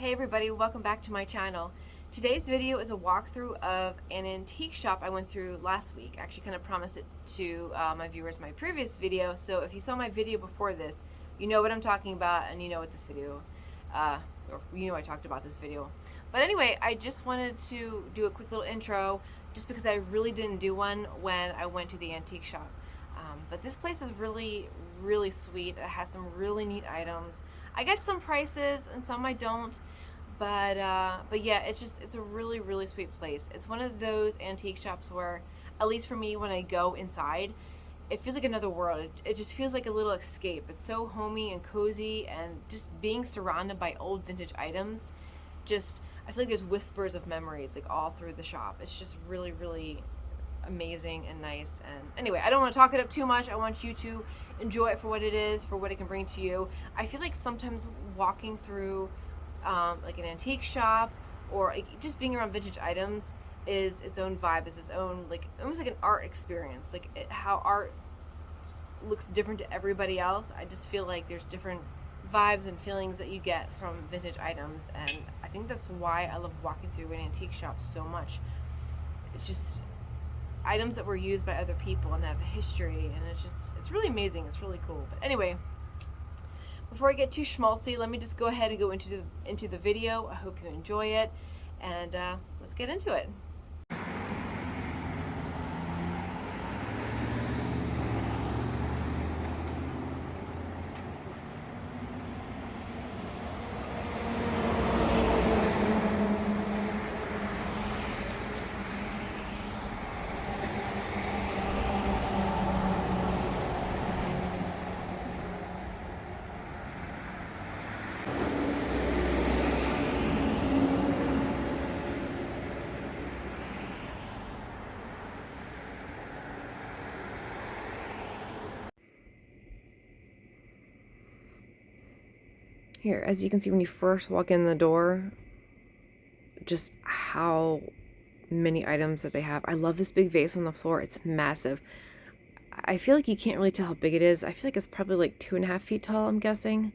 Hey everybody, welcome back to my channel. Today's video is a walkthrough of an antique shop I went through last week. I actually kind of promised it to my viewers in my previous video, so if you saw my video before this, you know what I'm talking about and you know what this video, or you know I talked about this video. But anyway, I just wanted to do a quick little intro just because I really didn't do one when I went to the antique shop. But this place is really, really sweet. It has some really neat items. I get some prices and some I don't, but yeah, it's a really, really sweet place. It's one of those antique shops where, at least for me, when I go inside, it feels like another world. It just feels like a little escape. It's so homey and cozy, and just being surrounded by old vintage items, just I feel like there's whispers of memories like all through the shop. It's just really, really amazing and nice. And anyway, I don't want to talk it up too much. I want you to enjoy it for what it is, for what it can bring to you. I feel like sometimes walking through like an antique shop or like just being around vintage items is its own vibe, is its own, like, almost like an art experience, like how art looks different to everybody else. I just feel like there's different vibes and feelings that you get from vintage items, and I think that's why I love walking through an antique shop so much. It's just items that were used by other people and have a history, and it's really amazing. It's really cool. But anyway, before I get too schmaltzy, let me just go ahead and go into the video. I hope you enjoy it, and let's get into it. Here, as you can see when you first walk in the door, just how many items that they have. I love this big vase on the floor. It's massive. I feel like you can't really tell how big it is. I feel like it's probably like 2.5 feet tall, I'm guessing.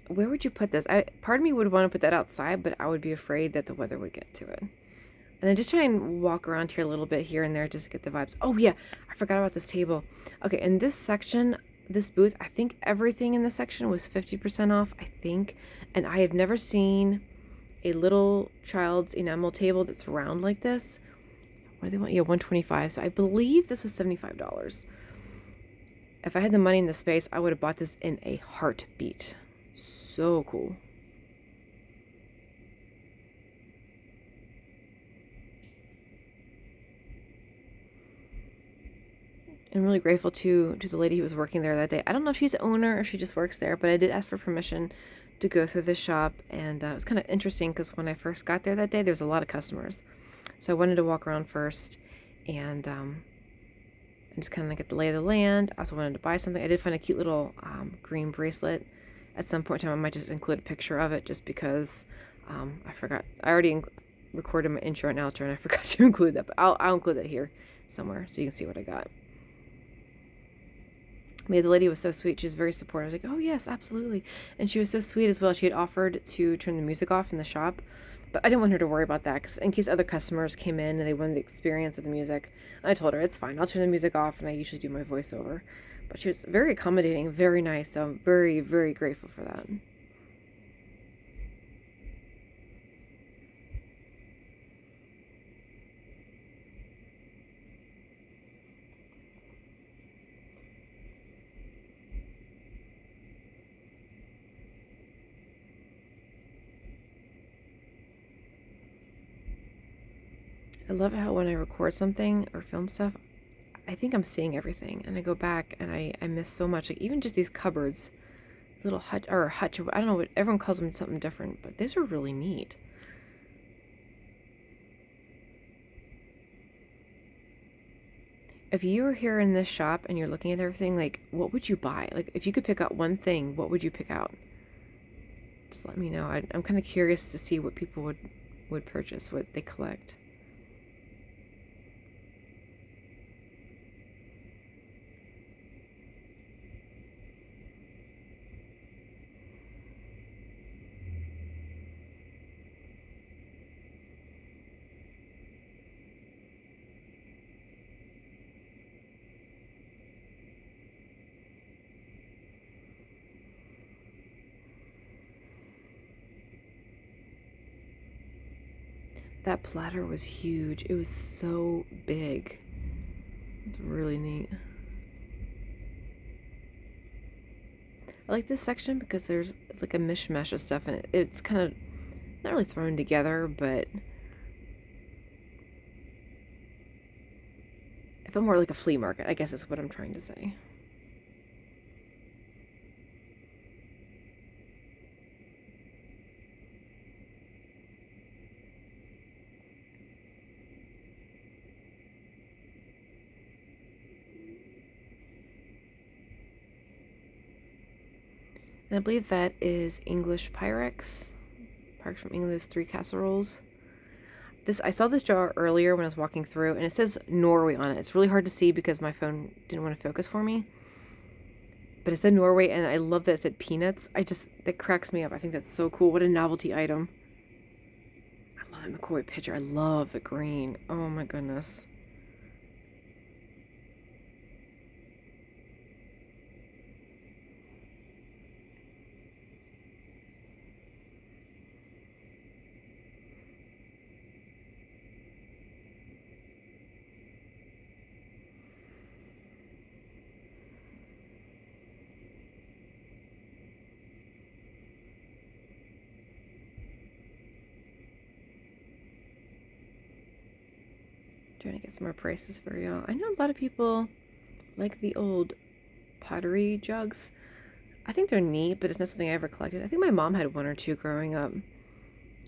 Where would you put this? Part of me would want to put that outside, but I would be afraid that the weather would get to it. And I just try and walk around here a little bit here and there just to get the vibes. Oh yeah, I forgot about this table. Okay, in this section, this booth, I think everything in this section was 50% off, I think. And I have never seen a little child's enamel table that's round like this. What do they want? Yeah, $125. So I believe this was $75. If I had the money in the space, I would have bought this in a heartbeat. So cool. I'm really grateful to the lady who was working there that day. I don't know if she's the owner or she just works there, but I did ask for permission to go through this shop, and it was kind of interesting because when I first got there that day, there was a lot of customers. So I wanted to walk around first and just kind of get the lay of the land. I also wanted to buy something. I did find a cute little green bracelet. At some point in time, I might just include a picture of it just because I forgot. I already recorded my intro and outro and I forgot to include that, but I'll include that here somewhere so you can see what I got. The lady was so sweet. She was very supportive. I was like, oh yes, absolutely. And she was so sweet as well. She had offered to turn the music off in the shop, but I didn't want her to worry about that because in case other customers came in and they wanted the experience of the music. And I told her, it's fine. I'll turn the music off, and I usually do my voiceover. But she was very accommodating, very nice. So I'm very, very grateful for that. I love how when I record something or film stuff, I think I'm seeing everything, and I go back and I miss so much. Like even just these cupboards, little hutch, I don't know what everyone calls them, something different, but these are really neat. If you were here in this shop and you're looking at everything, like what would you buy? Like if you could pick out one thing, what would you pick out? Just let me know. I'm kind of curious to see what people would purchase, what they collect. That platter was huge. It was so big. It's really neat. I like this section because there's like a mishmash of stuff, and it's kind of not really thrown together, but I feel more like a flea market, I guess is what I'm trying to say. And I believe that is English Pyrex. Pyrex from England's 3 casseroles. I saw this jar earlier when I was walking through, and it says Norway on it. It's really hard to see because my phone didn't want to focus for me. But it said Norway, and I love that it said peanuts. That cracks me up. I think that's so cool. What a novelty item. I love that McCoy picture. I love the green. Oh my goodness. Trying to get some more prices for y'all. I know a lot of people like the old pottery jugs. I think they're neat, but it's not something I ever collected. I think my mom had one or two growing up.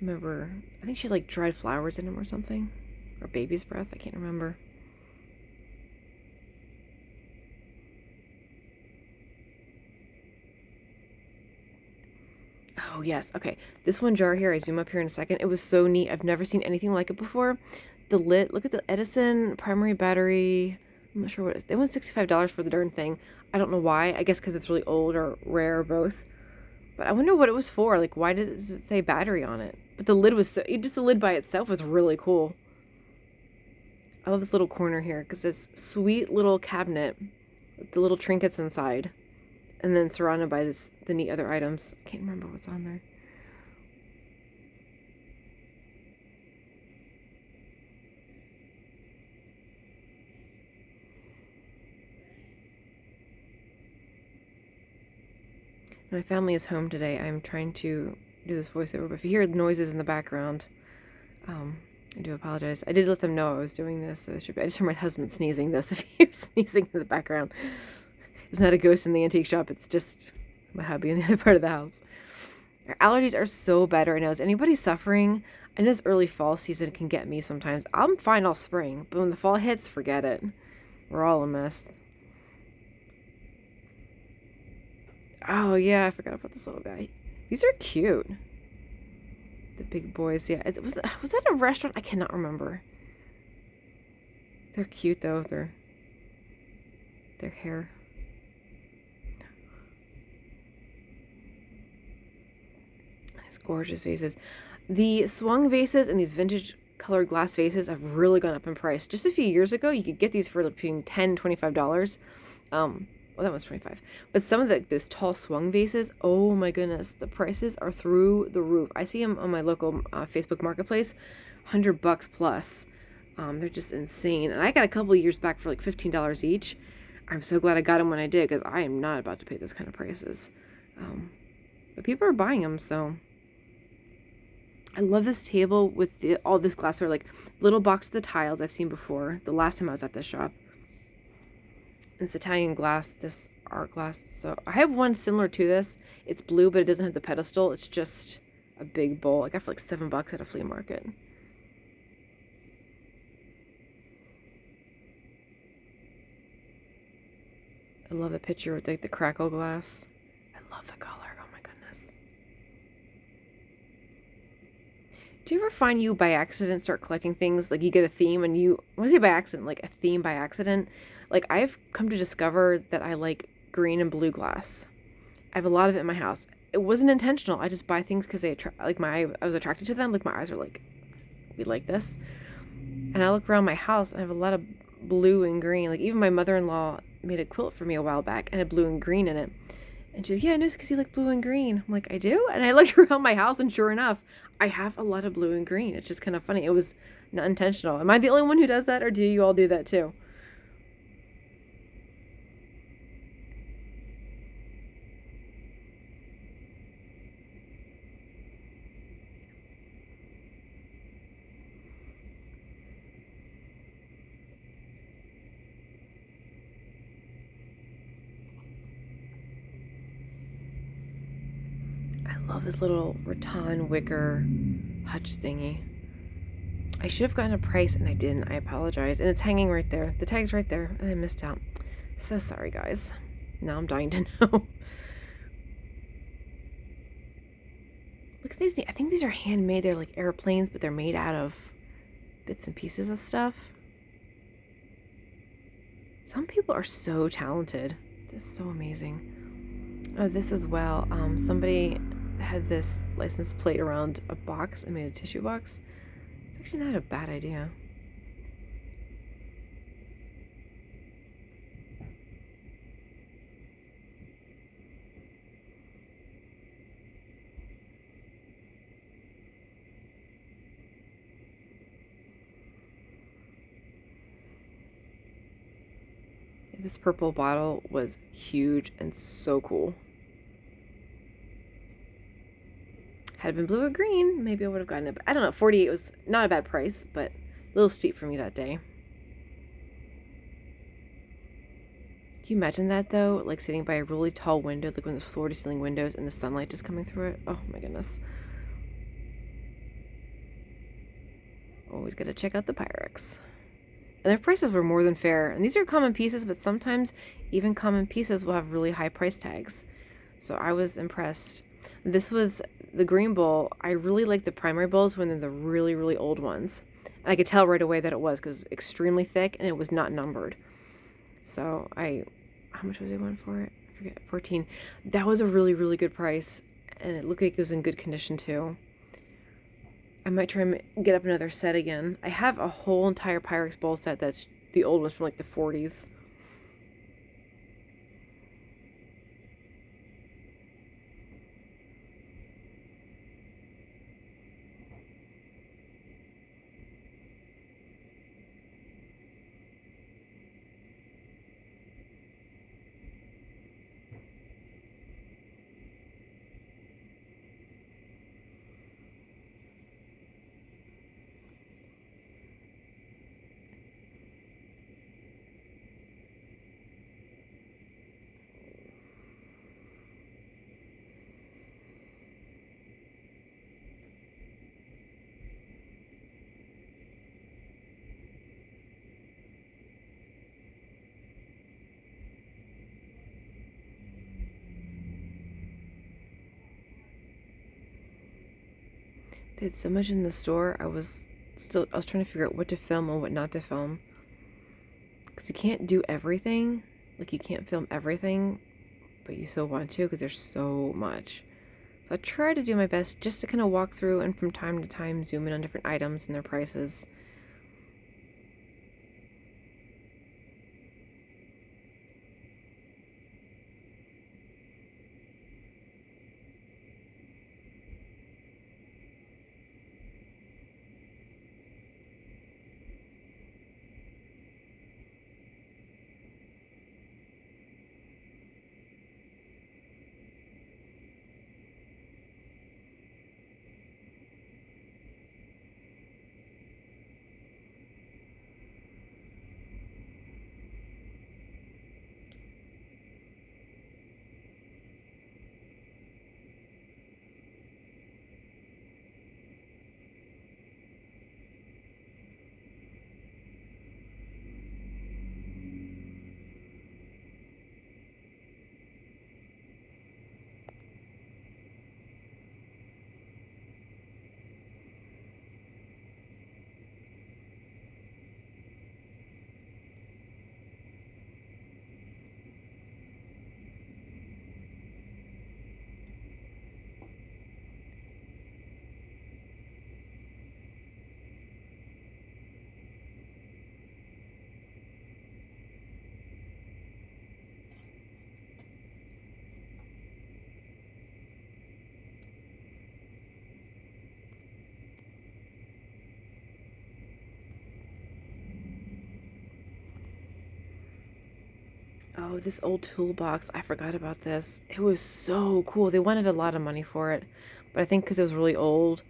I think she had like dried flowers in them or something. Or baby's breath, I can't remember. Oh yes, okay. This one jar here, I zoom up here in a second. It was so neat. I've never seen anything like it before. The lid, look at the Edison primary battery. I'm not sure what it is. They want $65 for the darn thing. I don't know why. I guess because it's really old or rare or both. But I wonder what it was for. Like, why does it say battery on it? But the lid was just the lid by itself was really cool. I love this little corner here because it's sweet little cabinet with the little trinkets inside. And then surrounded by the neat other items. I can't remember what's on there. My family is home today. I'm trying to do this voiceover, but if you hear noises in the background, I do apologize. I did let them know I was doing this. So I just heard my husband sneezing, though, so if you hear sneezing in the background, it's not a ghost in the antique shop. It's just my hubby in the other part of the house. Our allergies are so bad right now. Is anybody suffering? I know this early fall season can get me sometimes. I'm fine all spring, but when the fall hits, forget it. We're all a mess. Oh, yeah, I forgot about this little guy. These are cute. The big boys, yeah. Was that a restaurant? I cannot remember. They're cute, though. Their hair. These gorgeous vases. The swung vases and these vintage colored glass vases have really gone up in price. Just a few years ago, you could get these for between $10 and $25. Well, that was 25. But some of those tall swung vases, oh my goodness, the prices are through the roof. I see them on my local Facebook marketplace, $100 plus. They're just insane. And I got a couple of years back for like $15 each. I'm so glad I got them when I did because I am not about to pay those kind of prices. But people are buying them, so. I love this table with all this glassware, like little box of the tiles I've seen before. The last time I was at this shop. It's Italian glass, this art glass. So I have one similar to this. It's blue, but it doesn't have the pedestal. It's just a big bowl. I got for like $7 at a flea market. I love the picture with like the crackle glass. I love the color. Oh my goodness. Do you ever find you by accident start collecting things? Like you get a theme and when I say by accident, like a theme by accident. Like, I've come to discover that I like green and blue glass. I have a lot of it in my house. It wasn't intentional. I just buy things because I was attracted to them. Like, my eyes are like, we like this. And I look around my house, and I have a lot of blue and green. Like, even my mother-in-law made a quilt for me a while back and had blue and green in it. And she's like, yeah, I know it's because you like blue and green. I'm like, I do? And I looked around my house, and sure enough, I have a lot of blue and green. It's just kind of funny. It was not intentional. Am I the only one who does that, or do you all do that too? I love this little rattan wicker hutch thingy. I should have gotten a price and I didn't. I apologize. And it's hanging right there. The tag's right there and I missed out. So sorry, guys. Now I'm dying to know. Look at these. I think these are handmade. They're like airplanes, but they're made out of bits and pieces of stuff. Some people are so talented. This is so amazing. Oh, this as well. Somebody had this license plate around a box and made a tissue box. It's actually not a bad idea. This purple bottle was huge and so cool. Had it been blue or green, maybe I would have gotten it. I don't know, 48 was not a bad price, but a little steep for me that day. Can you imagine that though? Like sitting by a really tall window, like one of those floor to ceiling windows and the sunlight just coming through it. Oh my goodness. Always gotta check out the Pyrex. And their prices were more than fair. And these are common pieces, but sometimes even common pieces will have really high price tags. So I was impressed. This was the green bowl. I really like the primary bowls when they're the really, really old ones. And I could tell right away that it was because it was extremely thick and it was not numbered. So how much was I going for it? I forget, 14. That was a really, really good price. And it looked like it was in good condition too. I might try and get up another set again. I have a whole entire Pyrex bowl set that's the old ones from like the 40s. They had so much in the store. I was trying to figure out what to film and what not to film. Because you can't do everything. Like, you can't film everything, but you still want to because there's so much. So I try to do my best just to kind of walk through and from time to time zoom in on different items and their prices. Oh, this old toolbox. I forgot about this. It was so cool. They wanted a lot of money for it, but I think because it was really old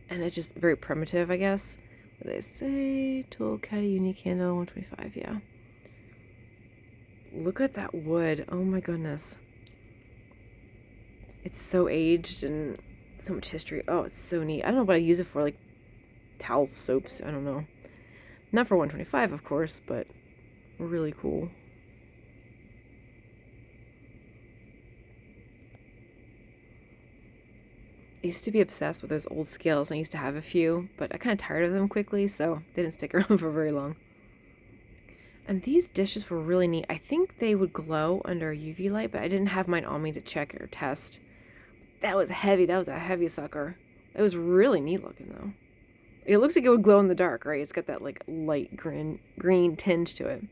and it's just very primitive, I guess. What do they say? Tool caddy, unique handle, 125, yeah. Look at that wood. Oh my goodness. It's so aged and so much history. Oh, it's so neat. I don't know what I use it for, like towels, soaps, I don't know. Not for 125, of course, but really cool. I used to be obsessed with those old scales. I used to have a few, but I kind of tired of them quickly, so they didn't stick around for very long. And these dishes were really neat. I think they would glow under a UV light, but I didn't have mine on me to check or test. That was heavy. That was a heavy sucker. It was really neat looking, though. It looks like it would glow in the dark, right? It's got that, like, light green tinge to it.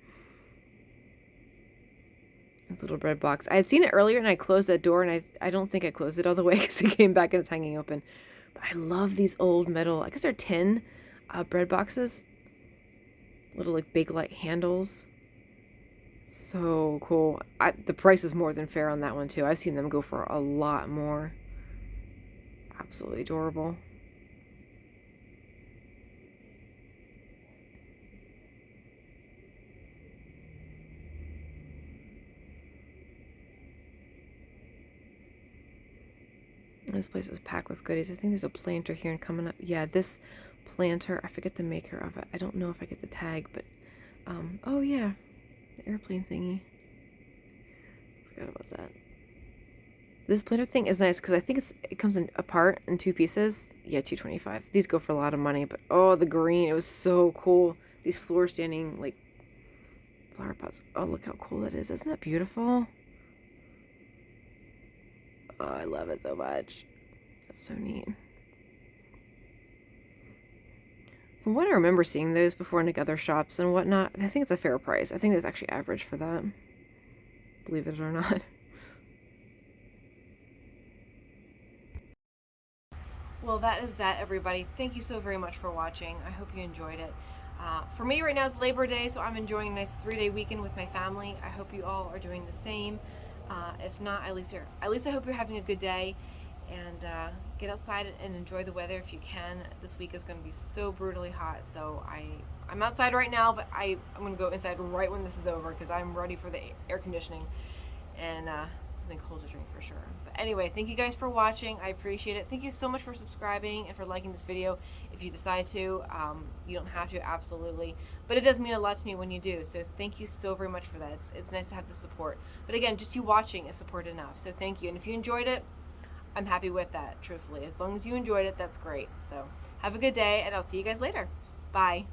That little red box. I had seen it earlier, and I closed that door, and I don't think I closed it all the way because it came back and it's hanging open. But I love these old metal, I guess they're tin bread boxes. Little, like, big light handles. So cool. The price is more than fair on that one, too. I've seen them go for a lot more. Absolutely adorable. This place is packed with goodies. I think there's a planter here and coming up. Yeah, this planter, I forget the maker of it. I don't know if I get the tag, but, oh yeah, the airplane thingy. Forgot about that. This planter thing is nice because I think it comes in apart in 2 pieces. Yeah, $2.25. These go for a lot of money, but oh, the green, it was so cool. These floor standing, like, flower pots. Oh, look how cool that is. Isn't that beautiful? Oh, I love it so much. That's so neat. From what I remember seeing those before in like other shops and whatnot, I think it's a fair price. I think it's actually average for that. Believe it or not. Well, that is that, everybody. Thank you so very much for watching. I hope you enjoyed it. For me right now it's Labor Day, so I'm enjoying a nice 3-day weekend with my family. I hope you all are doing the same. If not, at least I hope you're having a good day, and get outside and enjoy the weather if you can. This week is going to be so brutally hot, so I'm outside right now, but I'm going to go inside right when this is over because I'm ready for the air conditioning and something cold to drink for sure. But anyway, thank you guys for watching. I appreciate it. Thank you so much for subscribing and for liking this video. If you decide to, you don't have to, absolutely. But it does mean a lot to me when you do. So thank you so very much for that. It's nice to have the support. But again, just you watching is support enough. So thank you. And if you enjoyed it, I'm happy with that, truthfully. As long as you enjoyed it, that's great. So have a good day, and I'll see you guys later. Bye.